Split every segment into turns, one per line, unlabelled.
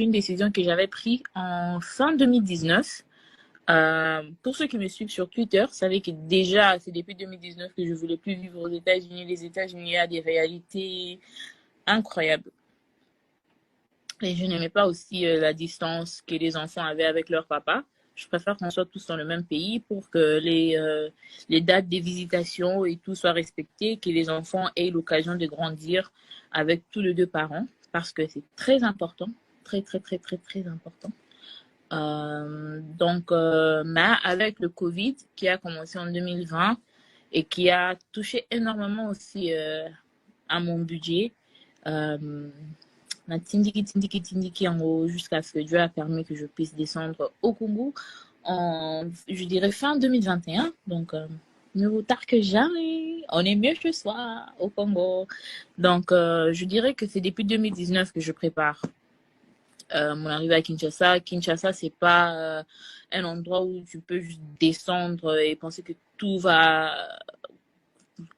une décision que j'avais prise en fin 2019. Pour ceux qui me suivent sur Twitter, savez que déjà, c'est depuis 2019 que je voulais plus vivre aux États-Unis. Les États-Unis a des réalités incroyables. Et je n'aimais pas aussi la distance que les enfants avaient avec leur papa. Je préfère qu'on soit tous dans le même pays pour que les dates des visitations et tout soient respectées, que les enfants aient l'occasion de grandir avec tous les deux parents, parce que c'est très important, très, très, très, très, très important. Mais avec le Covid qui a commencé en 2020 et qui a touché énormément aussi à mon budget, tindiki en haut jusqu'à ce que Dieu a permis que je puisse descendre au Congo en, je dirais, fin 2021. Donc, mieux vaut tard que jamais. On est mieux ce soir au Congo. Donc, je dirais que c'est depuis 2019 que je prépare mon arrivée à Kinshasa. Kinshasa, c'est pas un endroit où tu peux juste descendre et penser que tout va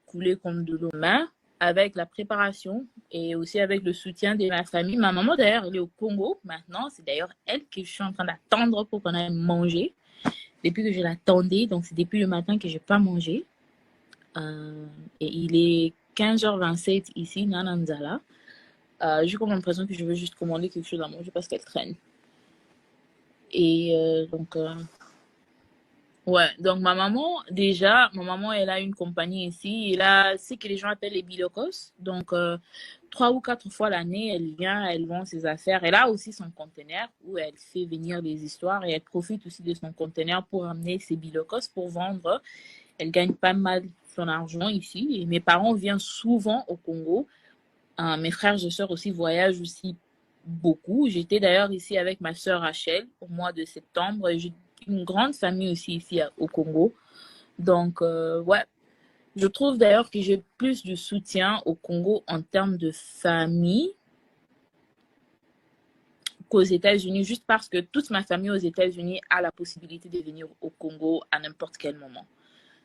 couler comme de l'eau. Mais avec la préparation et aussi avec le soutien de ma famille, ma maman d'ailleurs, elle est au Congo maintenant. C'est d'ailleurs elle que je suis en train d'attendre pour qu'on aille manger. Depuis que je l'attendais, donc c'est depuis le matin que je n'ai pas mangé. Et il est 15h27 ici, Nananzala. J'ai comme l'impression que je veux juste commander quelque chose à manger parce qu'elle traîne. Et ouais, donc ma maman, elle a une compagnie ici. Et là, c'est que les gens appellent les bilokos. Donc, 3 ou 4 fois l'année, elle vient, elle vend ses affaires. Elle a aussi son conteneur où elle fait venir des histoires et elle profite aussi de son conteneur pour amener ses bilokos pour vendre. Elle gagne pas mal son argent ici. Et mes parents viennent souvent au Congo. Mes frères et sœurs aussi voyagent aussi beaucoup. J'étais d'ailleurs ici avec ma sœur Rachel au mois de septembre. J'ai une grande famille aussi ici au Congo. Donc, ouais, je trouve d'ailleurs que j'ai plus de soutien au Congo en termes de famille qu'aux États-Unis, juste parce que toute ma famille aux États-Unis a la possibilité de venir au Congo à n'importe quel moment.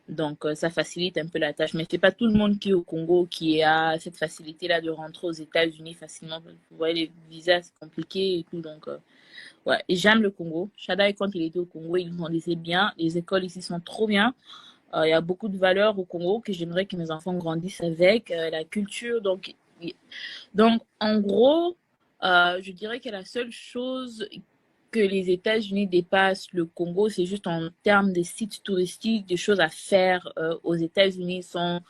Donc, ça facilite un peu la tâche. Mais ce n'est pas tout le monde qui est au Congo qui a cette facilité-là de rentrer aux États-Unis facilement. Vous voyez, les visas, c'est compliqué et tout. Donc, ouais, et j'aime le Congo. Shadai, quand il était au Congo, il nous en disait bien. Les écoles ici sont trop bien. Il y a beaucoup de valeurs au Congo que j'aimerais que mes enfants grandissent avec. La culture. Donc, en gros, je dirais que la seule chose que les États-Unis dépassent le Congo, c'est juste en termes de sites touristiques, des choses à faire aux États-Unis sont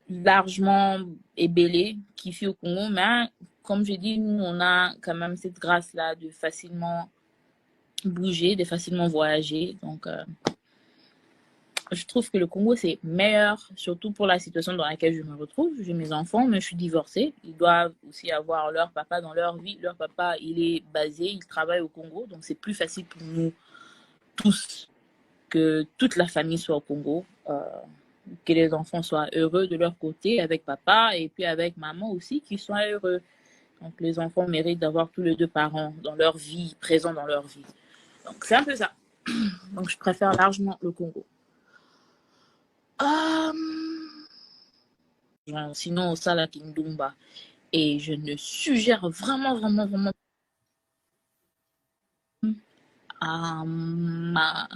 largement ébellées qu'ici au Congo. Mais comme je dis, nous, on a quand même cette grâce-là de facilement bouger, de facilement voyager. Donc, je trouve que le Congo, c'est meilleur, surtout pour la situation dans laquelle je me retrouve. J'ai mes enfants, mais je suis divorcée. Ils doivent aussi avoir leur papa dans leur vie. Leur papa, il est basé, il travaille au Congo. Donc, c'est plus facile pour nous tous que toute la famille soit au Congo. Que les enfants soient heureux de leur côté avec papa et puis avec maman aussi, qu'ils soient heureux. Donc, les enfants méritent d'avoir tous les deux parents dans leur vie, présents dans leur vie. Donc, c'est un peu ça. Donc, je préfère largement le Congo. Sinon, au Sala Kindumba. Et je ne suggère vraiment, vraiment, vraiment à ma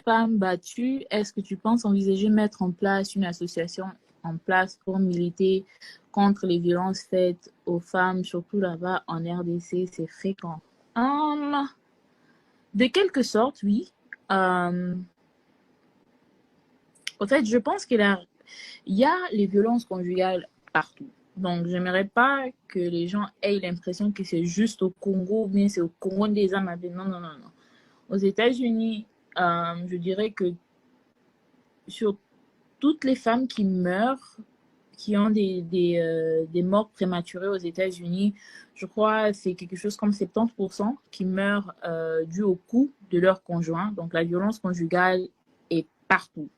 femme battue. Est-ce que tu penses envisager mettre en place une association en place pour militer contre les violences faites aux femmes, surtout là-bas en RDC, c'est fréquent? De quelque sorte, oui. En fait, je pense qu'il y a les violences conjugales partout. Donc, j'aimerais pas que les gens aient l'impression que c'est juste au Congo, mais c'est au Congo des âmes. Non, non, non, non. Aux États-Unis, je dirais que sur toutes les femmes qui meurent, qui ont des morts prématurées aux États-Unis, je crois que c'est quelque chose comme 70% qui meurent dû au coup de leur conjoint. Donc, la violence conjugale est partout.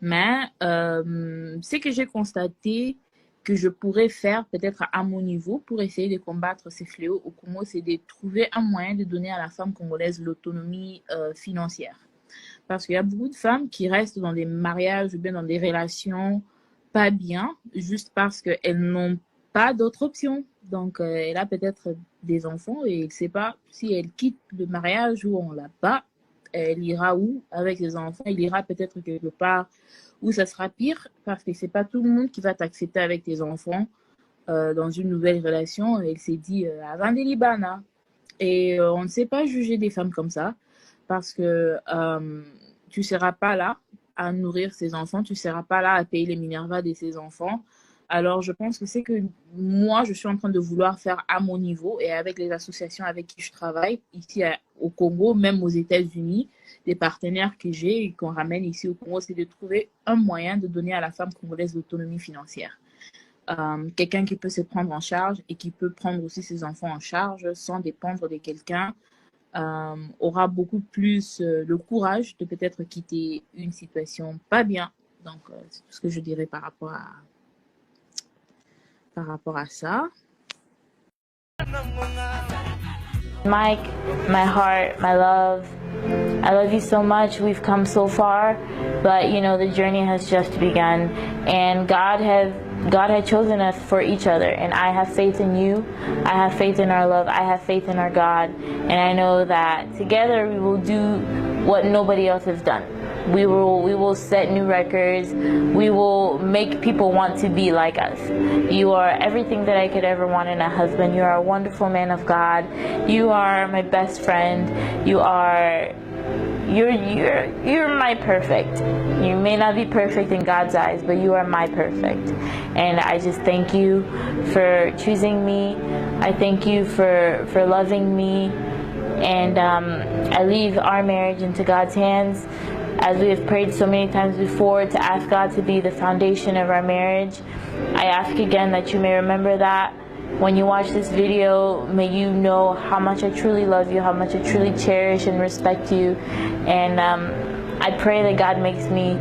Mais ce que j'ai constaté que je pourrais faire peut-être à mon niveau pour essayer de combattre ces fléaux au Congo, c'est de trouver un moyen de donner à la femme congolaise l'autonomie financière. Parce qu'il y a beaucoup de femmes qui restent dans des mariages ou bien dans des relations pas bien, juste parce qu'elles n'ont pas d'autre option. Donc, elle a peut-être des enfants et elle ne sait pas si elle quitte le mariage ou on l'a pas. Elle ira où avec ses enfants? Elle ira peut-être quelque part où ça sera pire parce que c'est pas tout le monde qui va t'accepter avec tes enfants dans une nouvelle relation. Elle s'est dit avant des Libana. Et on ne sait pas juger des femmes comme ça parce que tu ne seras pas là à nourrir ses enfants, tu ne seras pas là à payer les Minerva de ses enfants. Alors, je pense que c'est que moi, je suis en train de vouloir faire à mon niveau et avec les associations avec qui je travaille, ici au Congo, même aux États-Unis, des partenaires que j'ai et qu'on ramène ici au Congo, c'est de trouver un moyen de donner à la femme congolaise l'autonomie financière. Quelqu'un qui peut se prendre en charge et qui peut prendre aussi ses enfants en charge sans dépendre de quelqu'un aura beaucoup plus le courage de peut-être quitter une situation pas bien. Donc, c'est tout ce que je dirais par rapport à ça.
Mike, my heart, my love, I love you so much. We've come so far, but you know the journey has just begun, and God had chosen us for each other, and I have faith in you. I have faith in our love. I have faith in our God, and I know that together we will do what nobody else has done. We will set new records. We will make people want to be like us. You are everything that I could ever want in a husband. You are a wonderful man of God. You are my best friend. You're my perfect. You may not be perfect in God's eyes, but you are my perfect. And I just thank you for choosing me. I thank you for loving me. And I leave our marriage into God's hands, as we have prayed so many times before, to ask God to be the foundation of our marriage. I ask again that you may remember that when you watch this video, may you know how much I truly love you, how much I truly cherish and respect you. And I pray that God makes me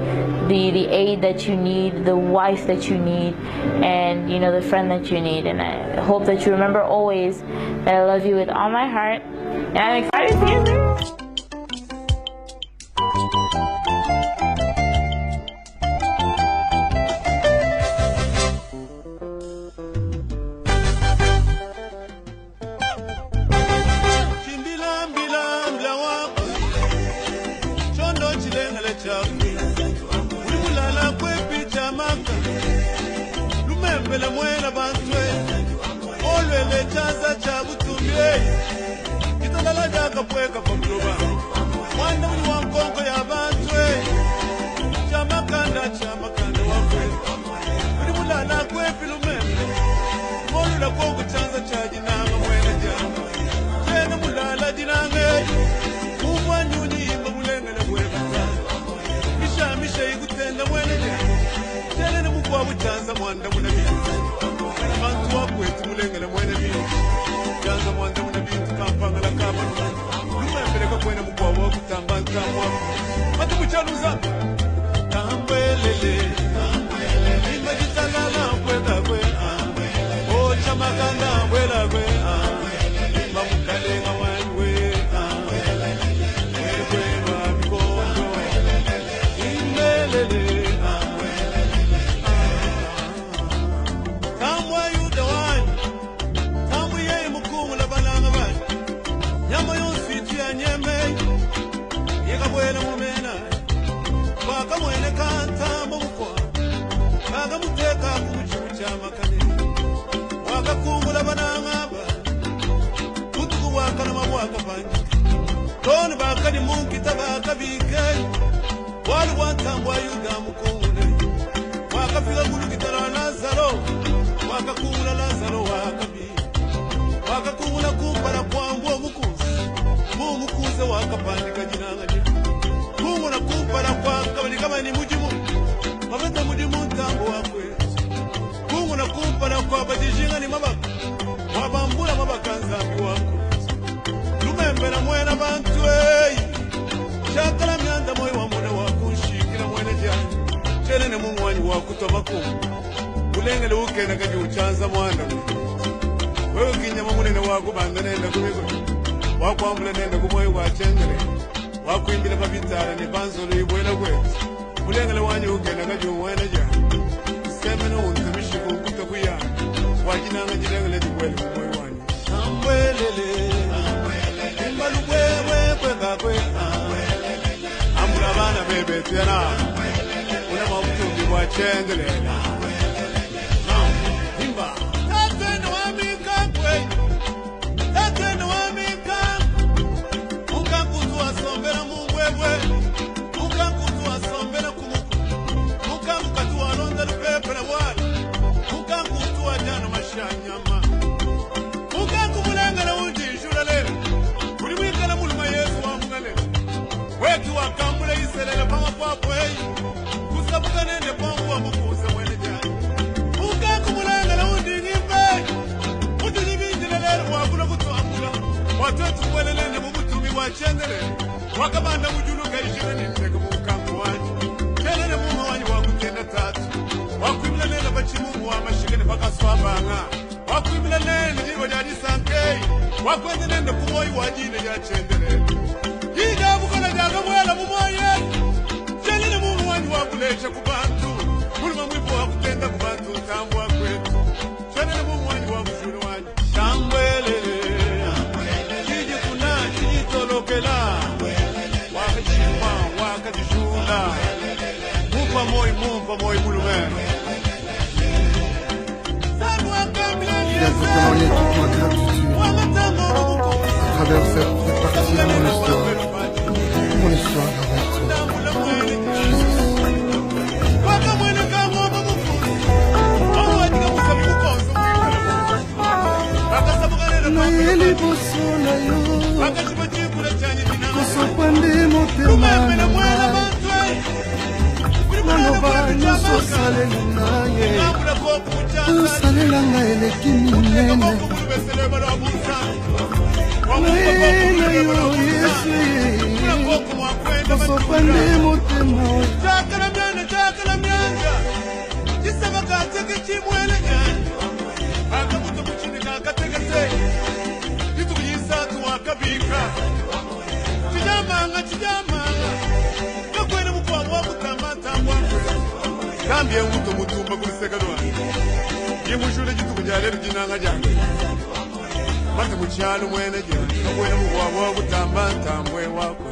the aid that you need, the wife that you need, and you know, the friend that you need. And I hope that you remember always that I love you with all my heart. And I'm excited to get there.
wajinanga jirengele tuwele kumwewani ambwelele imbalubwewe kwekakwe ambula bana bebe tuyana ulema ubutumbi bwachengelela imba tatene wamikakwe tatene wamika ukankutu wasombera mungwebwe ukankutu wasombera kumuku ukankatu walonda lupepela bwana ukankutu wajana mashanyama ukankumulangala unjishula lelo kuli mwikala muluma yesu wamungalelo weki wakambula iselele pama papo heyi kusabuka nende pongu wa mukuse mwene jani ukankumulangala undingimbe utulibinjile lelo wakula kutuambula watotu mwelelende mubutumi wachendele wakabanda mujuluka ishile nimteke mukanku wanji kelele muma wanyi wakutenda tatu wakwimila nene bachimumu wa mashikene pakaswabanga wakwimila nene libo jadi sankei wakwenye nende kumoyi wajine jachendele yijabukola jagamwela mumoye kelele muma wanyi wakuleche kubantu mulima mwipo wakutenda kubantu tambwa kwetu kelele muma wanyi wakushule wanyi tambwelele chiji kuna chiji tolokela wakachimba wakachishula mumpa moyi mulumene
Il a témoigné toute ma gratitude à travers cette partie de mon histoire avec toi. Nayeli boso na yo kosopande motema na ngai naloba nyonso osalela ngai osalela ngai eleki minene na yo yesu kosopande motema
Kambye nguto mutumba kulisekalwa yimushule gituku jalero jinanga jange mate mukyalo mwene gye nobwene mugwabwa gutamba ntambwe wako